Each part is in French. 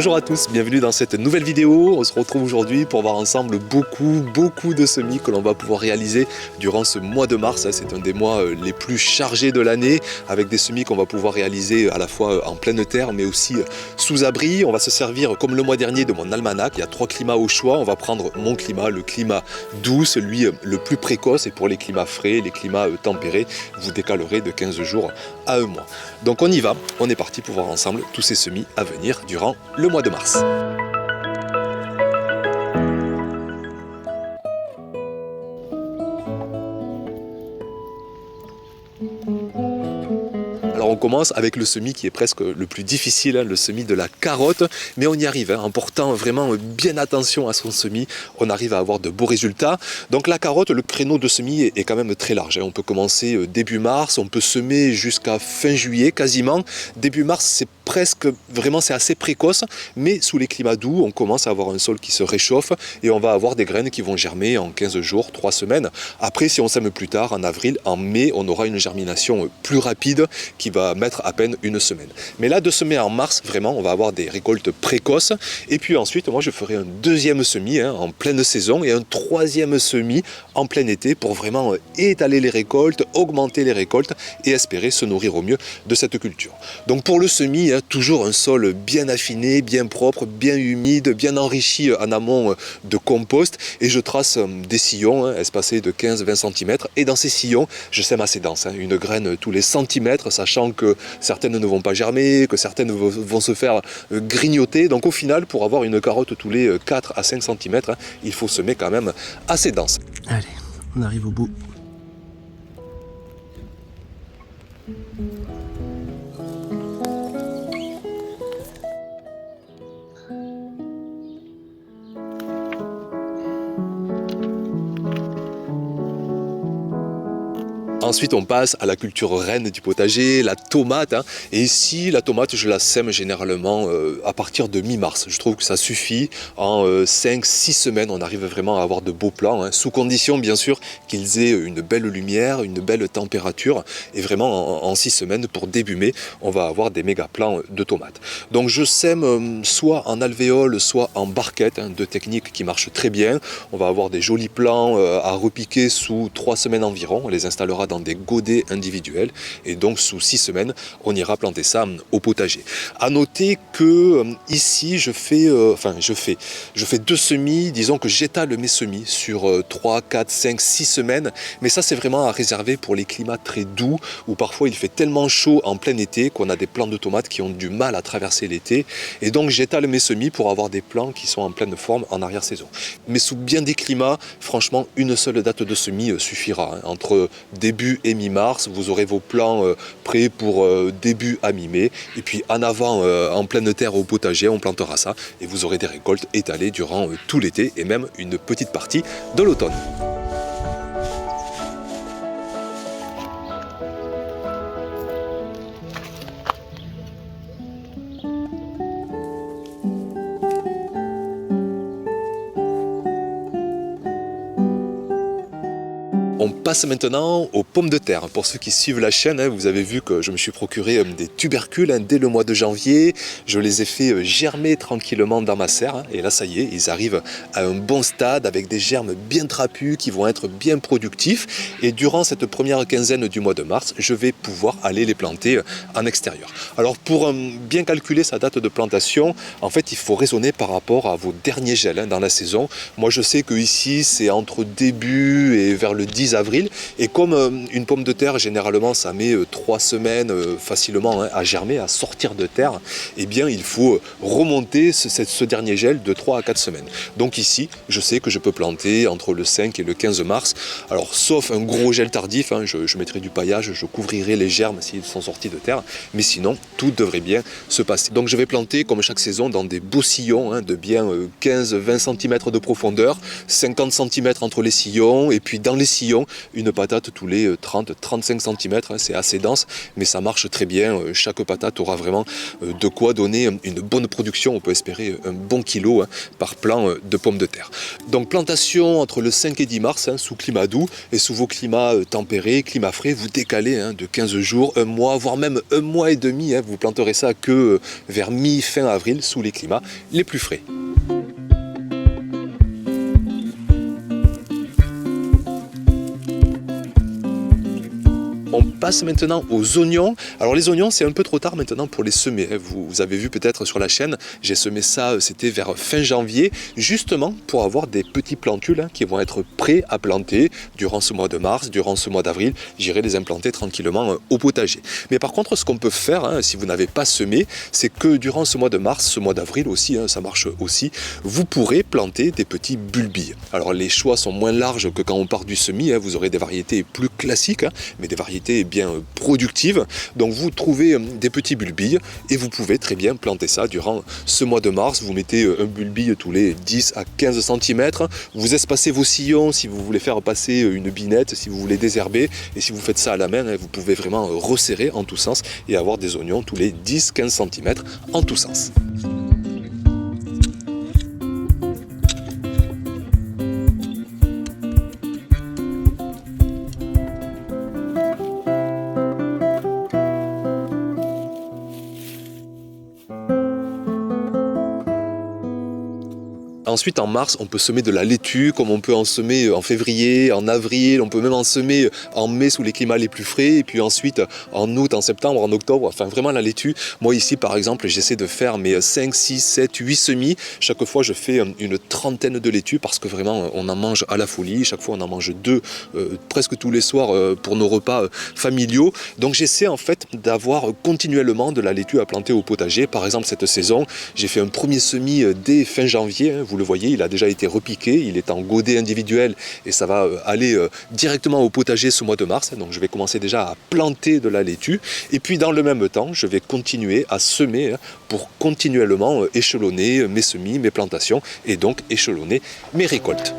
Bonjour à tous, bienvenue dans cette nouvelle vidéo. On se retrouve aujourd'hui pour voir ensemble beaucoup de semis que l'on va pouvoir réaliser durant ce mois de mars. C'est un des mois les plus chargés de l'année, avec des semis qu'on va pouvoir réaliser à la fois en pleine terre mais aussi sous abri. On va se servir comme le mois dernier de mon almanach. Il y a 3 climats au choix. On va prendre mon climat, le climat doux, celui le plus précoce, et pour les climats frais, les climats tempérés, vous décalerez de 15 jours à 1 mois. Donc on y va, on est parti pour voir ensemble tous ces semis à venir durant le mois de mars. Alors on commence avec le semis qui est presque le plus difficile, le semis de la carotte, mais on y arrive, en portant vraiment bien attention à son semis, on arrive à avoir de beaux résultats. Donc la carotte, le créneau de semis est quand même très large, on peut commencer début mars, on peut semer jusqu'à fin juillet quasiment. Début mars c'est presque, vraiment c'est assez précoce, mais sous les climats doux, on commence à avoir un sol qui se réchauffe et on va avoir des graines qui vont germer en 15 jours, 3 semaines. Après, si on sème plus tard, en avril, en mai, on aura une germination plus rapide qui va mettre à peine 1 semaine. Mais là, de semer en mars, vraiment, on va avoir des récoltes précoces. Et puis ensuite, moi, je ferai un deuxième semis en pleine saison et un troisième semis en plein été pour vraiment étaler les récoltes, augmenter les récoltes et espérer se nourrir au mieux de cette culture. Donc pour le semis, toujours un sol bien affiné, bien propre, bien humide, bien enrichi en amont de compost, et je trace des sillons espacés de 15-20 cm, et dans ces sillons je sème assez dense, une graine tous les centimètres, sachant que certaines ne vont pas germer, que certaines vont se faire grignoter. Donc au final, pour avoir une carotte tous les 4 à 5 cm, il faut semer quand même assez dense. Allez, on arrive au bout. Ensuite, on passe à la culture reine du potager, la tomate. Et ici, la tomate, je la sème généralement à partir de mi-mars. Je trouve que ça suffit. En 5-6 semaines, on arrive vraiment à avoir de beaux plants, sous condition, bien sûr, qu'ils aient une belle lumière, une belle température. Et vraiment, en 6 semaines, pour début mai, on va avoir des méga plants de tomates. Donc, je sème soit en alvéole, soit en barquette, deux techniques qui marchent très bien. On va avoir des jolis plants à repiquer sous 3 semaines environ. On les installera dans des godets individuels, et donc sous 6 semaines on ira planter ça au potager. À noter que ici je fais 2 semis, disons que j'étale mes semis sur 3, 4, 5, 6 semaines, mais ça c'est vraiment à réserver pour les climats très doux où parfois il fait tellement chaud en plein été qu'on a des plants de tomates qui ont du mal à traverser l'été, et donc j'étale mes semis pour avoir des plants qui sont en pleine forme en arrière-saison. Mais sous bien des climats, franchement une seule date de semis suffira, entre début et mi-mars, vous aurez vos plants prêts pour début à mi-mai, et puis en avant, en pleine terre au potager, on plantera ça, et vous aurez des récoltes étalées durant tout l'été, et même une petite partie de l'automne. On passe maintenant aux pommes de terre. Pour ceux qui suivent la chaîne, vous avez vu que je me suis procuré des tubercules dès le mois de janvier. Je les ai fait germer tranquillement dans ma serre. Et là, ça y est, ils arrivent à un bon stade avec des germes bien trapus qui vont être bien productifs. Et durant cette première quinzaine du mois de mars, je vais pouvoir aller les planter en extérieur. Alors pour bien calculer sa date de plantation, en fait, il faut raisonner par rapport à vos derniers gels dans la saison. Moi, je sais que ici, c'est entre début et vers le 10 avril, et comme une pomme de terre généralement ça met 3 semaines facilement à germer, à sortir de terre, eh bien il faut remonter ce dernier gel de 3 à 4 semaines. Donc ici je sais que je peux planter entre le 5 et le 15 mars, alors sauf un gros gel tardif, je mettrai du paillage, je couvrirai les germes s'ils sont sortis de terre, mais sinon tout devrait bien se passer. Donc je vais planter comme chaque saison dans des beaux sillons de bien 15-20 cm de profondeur, 50 cm entre les sillons, et puis dans les sillons une patate tous les 30-35 cm, c'est assez dense, mais ça marche très bien. Chaque patate aura vraiment de quoi donner une bonne production. On peut espérer un bon kilo par plant de pommes de terre. Donc plantation entre le 5 et 10 mars, sous climat doux, et sous vos climats tempérés, climat frais, vous décalez de 15 jours, un mois, voire même un mois et demi. Vous planterez ça que vers mi-fin avril, sous les climats les plus frais. On passe maintenant aux oignons. Alors les oignons, c'est un peu trop tard maintenant pour les semer. Vous avez vu peut-être sur la chaîne, j'ai semé ça, c'était vers fin janvier, justement pour avoir des petits plantules qui vont être prêts à planter durant ce mois de mars, durant ce mois d'avril. J'irai les implanter tranquillement au potager. Mais par contre, ce qu'on peut faire, si vous n'avez pas semé, c'est que durant ce mois de mars, ce mois d'avril aussi, ça marche aussi, vous pourrez planter des petits bulbilles. Alors les choix sont moins larges que quand on part du semis, vous aurez des variétés plus classiques, mais des variétés bien productives. Donc vous trouvez des petits bulbilles et vous pouvez très bien planter ça durant ce mois de mars. Vous mettez un bulbille tous les 10 à 15 cm. Vous espacez vos sillons si vous voulez faire passer une binette, si vous voulez désherber. Et si vous faites ça à la main, vous pouvez vraiment resserrer en tous sens et avoir des oignons tous les 10-15 cm en tous sens. Ensuite, en mars, on peut semer de la laitue, comme on peut en semer en février, en avril, on peut même en semer en mai sous les climats les plus frais, et puis ensuite en août, en septembre, en octobre, enfin vraiment la laitue. Moi ici, par exemple, j'essaie de faire mes 5, 6, 7, 8 semis. Chaque fois, je fais une trentaine de laitues parce que vraiment, on en mange à la folie. Chaque fois, on en mange 2, presque tous les soirs pour nos repas familiaux. Donc j'essaie en fait d'avoir continuellement de la laitue à planter au potager. Par exemple, cette saison, j'ai fait un premier semis dès fin janvier, vous le voyez, il a déjà été repiqué, il est en godet individuel et ça va aller directement au potager ce mois de mars. Donc je vais commencer déjà à planter de la laitue et puis dans le même temps, je vais continuer à semer pour continuellement échelonner mes semis, mes plantations et donc échelonner mes récoltes.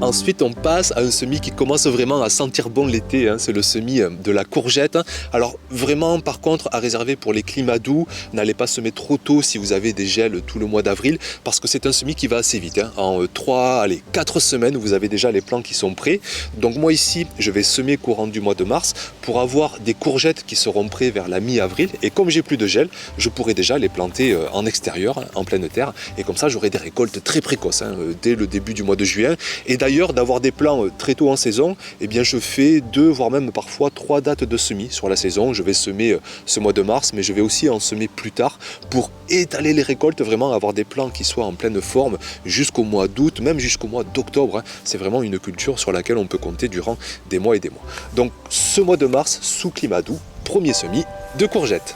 Ensuite, on passe à un semis qui commence vraiment à sentir bon l'été, c'est le semis de la courgette. Alors vraiment, par contre, à réserver pour les climats doux, n'allez pas semer trop tôt si vous avez des gels tout le mois d'avril, parce que c'est un semis qui va assez vite. En 4 semaines, vous avez déjà les plants qui sont prêts. Donc moi ici, je vais semer courant du mois de mars pour avoir des courgettes qui seront prêtes vers la mi-avril. Et comme j'ai plus de gel, je pourrai déjà les planter en extérieur, en pleine terre. Et comme ça, j'aurai des récoltes très précoces dès le début du mois de juin. Et d'ailleurs, d'avoir des plants très tôt en saison, eh bien je fais 2 voire même parfois 3 dates de semis sur la saison. Je vais semer ce mois de mars, mais je vais aussi en semer plus tard pour étaler les récoltes, vraiment avoir des plants qui soient en pleine forme jusqu'au mois d'août, même jusqu'au mois d'octobre. C'est vraiment une culture sur laquelle on peut compter durant des mois et des mois. Donc ce mois de mars, sous climat doux, premier semis de courgettes.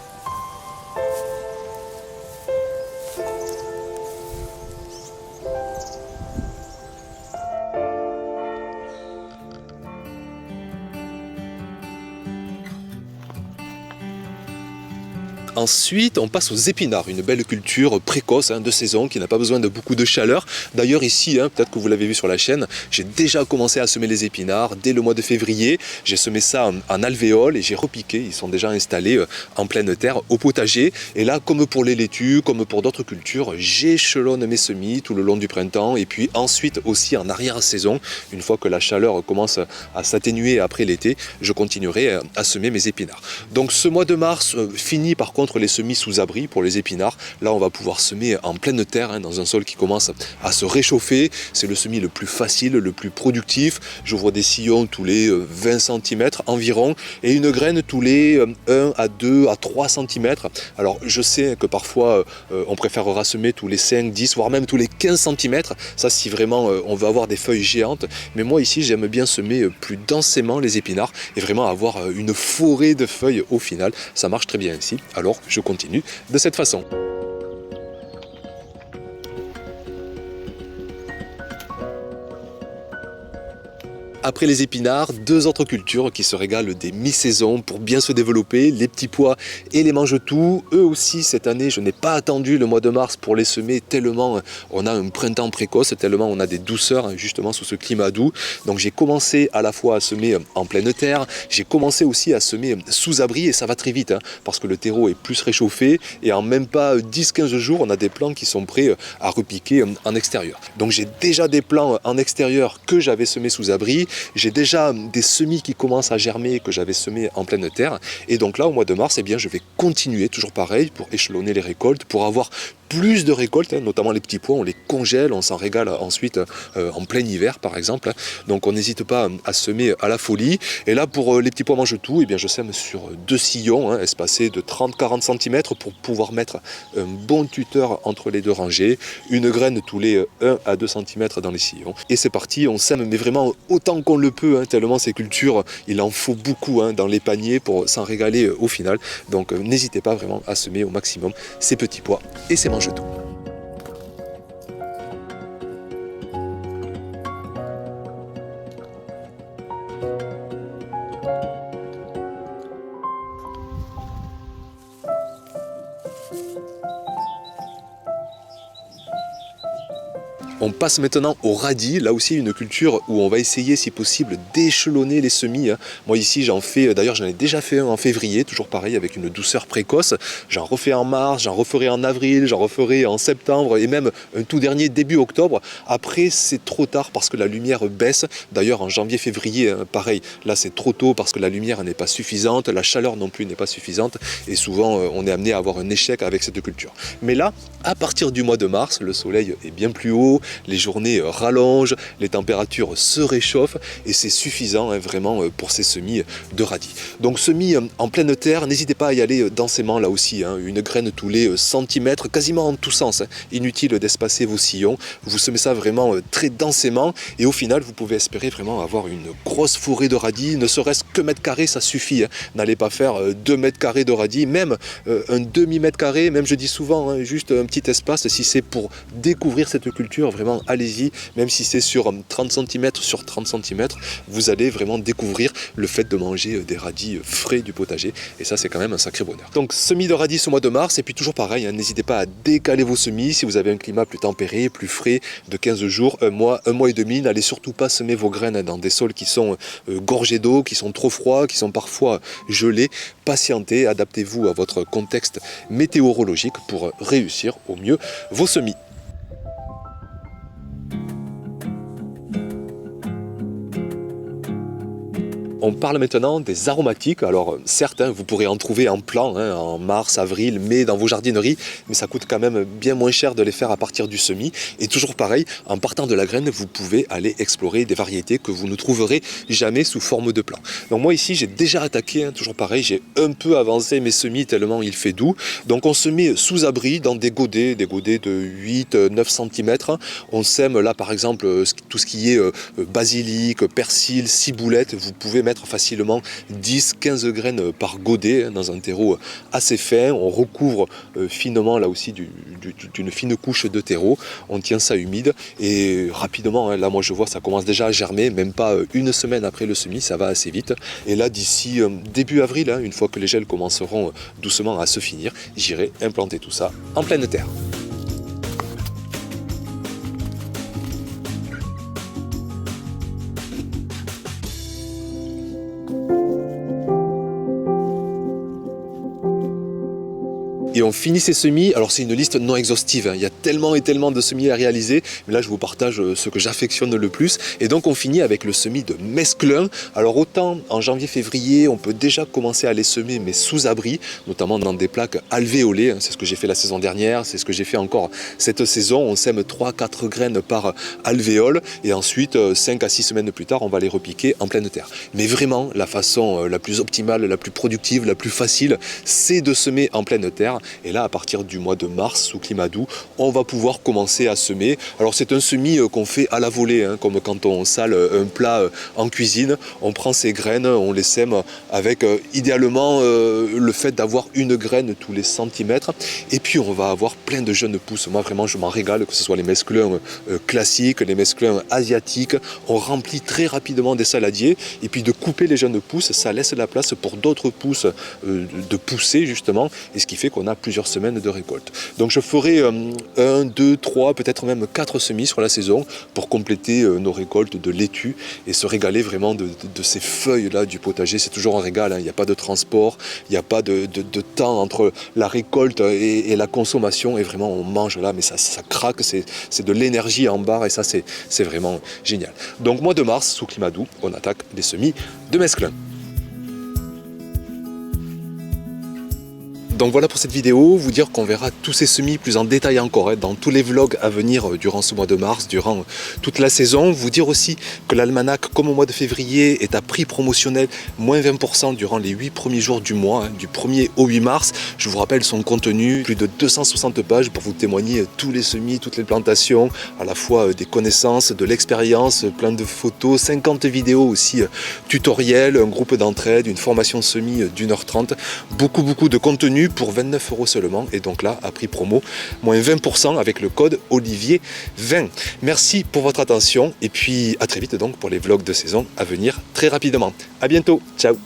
Ensuite, on passe aux épinards, une belle culture précoce de saison qui n'a pas besoin de beaucoup de chaleur. D'ailleurs ici, peut-être que vous l'avez vu sur la chaîne, j'ai déjà commencé à semer les épinards dès le mois de février. J'ai semé ça en alvéole et j'ai repiqué, ils sont déjà installés en pleine terre au potager. Et là, comme pour les laitues, comme pour d'autres cultures, j'échelonne mes semis tout le long du printemps et puis ensuite aussi en arrière-saison, une fois que la chaleur commence à s'atténuer après l'été, je continuerai à semer mes épinards. Donc ce mois de mars finit par contre les semis sous abri pour les épinards. Là, on va pouvoir semer en pleine terre, dans un sol qui commence à se réchauffer. C'est le semis le plus facile, le plus productif. J'ouvre des sillons tous les 20 cm environ et une graine tous les 1 à 2 à 3 cm. Alors, je sais que parfois, on préférera semer tous les 5, 10, voire même tous les 15 cm. Ça, si vraiment on veut avoir des feuilles géantes. Mais moi, ici, j'aime bien semer plus densément les épinards et vraiment avoir une forêt de feuilles au final. Ça marche très bien ici. Alors, alors je continue de cette façon. Après les épinards, deux autres cultures qui se régalent des mi-saison pour bien se développer, les petits pois et les mange-tout. Eux aussi, cette année, je n'ai pas attendu le mois de mars pour les semer tellement on a un printemps précoce, tellement on a des douceurs justement sous ce climat doux. Donc j'ai commencé à la fois à semer en pleine terre, j'ai commencé aussi à semer sous abri et ça va très vite parce que le terreau est plus réchauffé et en même pas 10-15 jours, on a des plants qui sont prêts à repiquer en extérieur. Donc j'ai déjà des plants en extérieur que j'avais semés sous abri. J'ai déjà des semis qui commencent à germer que j'avais semés en pleine terre. Et donc là, au mois de mars, eh bien, je vais continuer toujours pareil pour échelonner les récoltes, pour avoir plus de récoltes, notamment les petits pois, on les congèle, on s'en régale ensuite en plein hiver par exemple. Donc on n'hésite pas à semer à la folie. Et là pour les petits pois mange-tout, eh bien, je sème sur 2 sillons espacés de 30-40 cm pour pouvoir mettre un bon tuteur entre les deux rangées, une graine tous les 1 à 2 cm dans les sillons. Et c'est parti, on sème mais vraiment autant qu'on le peut, tellement ces cultures, il en faut beaucoup dans les paniers pour s'en régaler au final. Donc n'hésitez pas vraiment à semer au maximum ces petits pois et ces mange-tout. On passe maintenant au radis, là aussi une culture où on va essayer si possible d'échelonner les semis. Moi ici j'en fais, d'ailleurs j'en ai déjà fait un en février, toujours pareil avec une douceur précoce. J'en refais en mars, j'en referai en avril, j'en referai en septembre et même un tout dernier début octobre. Après c'est trop tard parce que la lumière baisse. D'ailleurs en janvier-février, pareil, là c'est trop tôt parce que la lumière n'est pas suffisante, la chaleur non plus n'est pas suffisante et souvent on est amené à avoir un échec avec cette culture. Mais là, à partir du mois de mars, le soleil est bien plus haut, les journées rallongent, les températures se réchauffent et c'est suffisant vraiment pour ces semis de radis. Donc semis en pleine terre, n'hésitez pas à y aller densément là aussi, une graine tous les centimètres, quasiment en tous sens. Inutile d'espacer vos sillons, vous semez ça vraiment très densément et au final vous pouvez espérer vraiment avoir une grosse forêt de radis, ne serait-ce que mètre carré ça suffit. N'allez pas faire 2 mètres carrés de radis, même un demi-mètre carré, même je dis souvent juste un petit espace si c'est pour découvrir cette culture. Vraiment, allez-y, même si c'est sur 30 cm sur 30 cm, vous allez vraiment découvrir le fait de manger des radis frais du potager. Et ça, c'est quand même un sacré bonheur. Donc, semis de radis au mois de mars. Et puis, toujours pareil, n'hésitez pas à décaler vos semis. Si vous avez un climat plus tempéré, plus frais, de 15 jours, un mois et demi, n'allez surtout pas semer vos graines dans des sols qui sont gorgés d'eau, qui sont trop froids, qui sont parfois gelés. Patientez, adaptez-vous à votre contexte météorologique pour réussir au mieux vos semis. On parle maintenant des aromatiques. Alors certes, vous pourrez en trouver en plan, en mars, avril, mai dans vos jardineries, mais ça coûte quand même bien moins cher de les faire à partir du semis. Et toujours pareil, en partant de la graine, vous pouvez aller explorer des variétés que vous ne trouverez jamais sous forme de plant. Donc moi ici, j'ai déjà attaqué, toujours pareil, j'ai un peu avancé mes semis tellement il fait doux. Donc on se met sous abri dans des godets de 8-9 cm. On sème là par exemple tout ce qui est basilic, persil, ciboulette. Vous pouvez mettre facilement 10-15 graines par godet dans un terreau assez fin. On recouvre finement là aussi d'une fine couche de terreau. On tient ça humide et rapidement, là moi je vois ça commence déjà à germer, même pas une semaine après le semis, ça va assez vite. Et là d'ici début avril, une fois que les gels commenceront doucement à se finir, j'irai implanter tout ça en pleine terre. Et on finit ces semis, alors c'est une liste non exhaustive, il y a tellement et tellement de semis à réaliser, mais là je vous partage ce que j'affectionne le plus. Et donc on finit avec le semis de mesclun. Alors autant en janvier-février, on peut déjà commencer à les semer, mais sous abri, notamment dans des plaques alvéolées, c'est ce que j'ai fait la saison dernière, c'est ce que j'ai fait encore cette saison. On sème 3-4 graines par alvéole, et ensuite 5 à 6 semaines plus tard, on va les repiquer en pleine terre. Mais vraiment, la façon la plus optimale, la plus productive, la plus facile, c'est de semer en pleine terre. Et là, à partir du mois de mars, sous climat doux, on va pouvoir commencer à semer. Alors c'est un semis qu'on fait à la volée, hein, comme quand on sale un plat en cuisine. On prend ces graines, on les sème avec idéalement le fait d'avoir une graine tous les centimètres. Et puis on va avoir plein de jeunes pousses. Moi vraiment je m'en régale, que ce soit les mesclun classiques, les mesclun asiatiques. On remplit très rapidement des saladiers. Et puis de couper les jeunes pousses, ça laisse la place pour d'autres pousses de pousser justement. Et ce qui fait qu'on a plusieurs semaines de récolte. Donc je ferai 1, 2, 3, peut-être même 4 semis sur la saison pour compléter nos récoltes de laitue et se régaler vraiment de ces feuilles-là du potager. C'est toujours un régal, hein. Il n'y a pas de transport, il n'y a pas de temps entre la récolte et la consommation. Et vraiment, on mange là, mais ça craque, c'est de l'énergie en barre et ça, c'est vraiment génial. Donc, mois de mars, sous climat doux, on attaque les semis de mesclun. Donc voilà pour cette vidéo, vous dire qu'on verra tous ces semis plus en détail encore dans tous les vlogs à venir durant ce mois de mars, durant toute la saison. Vous dire aussi que l'almanach, comme au mois de février, est à prix promotionnel, moins 20% durant les 8 premiers jours du mois, du 1er au 8 mars. Je vous rappelle son contenu, plus de 260 pages pour vous témoigner tous les semis, toutes les plantations, à la fois des connaissances, de l'expérience, plein de photos, 50 vidéos aussi tutoriels, un groupe d'entraide, une formation semis d'1h30, beaucoup de contenu pour 29 € seulement, et donc là à prix promo, moins 20% avec le code Olivier20. Merci pour votre attention et puis à très vite donc pour les vlogs de saison à venir très rapidement. À bientôt, ciao.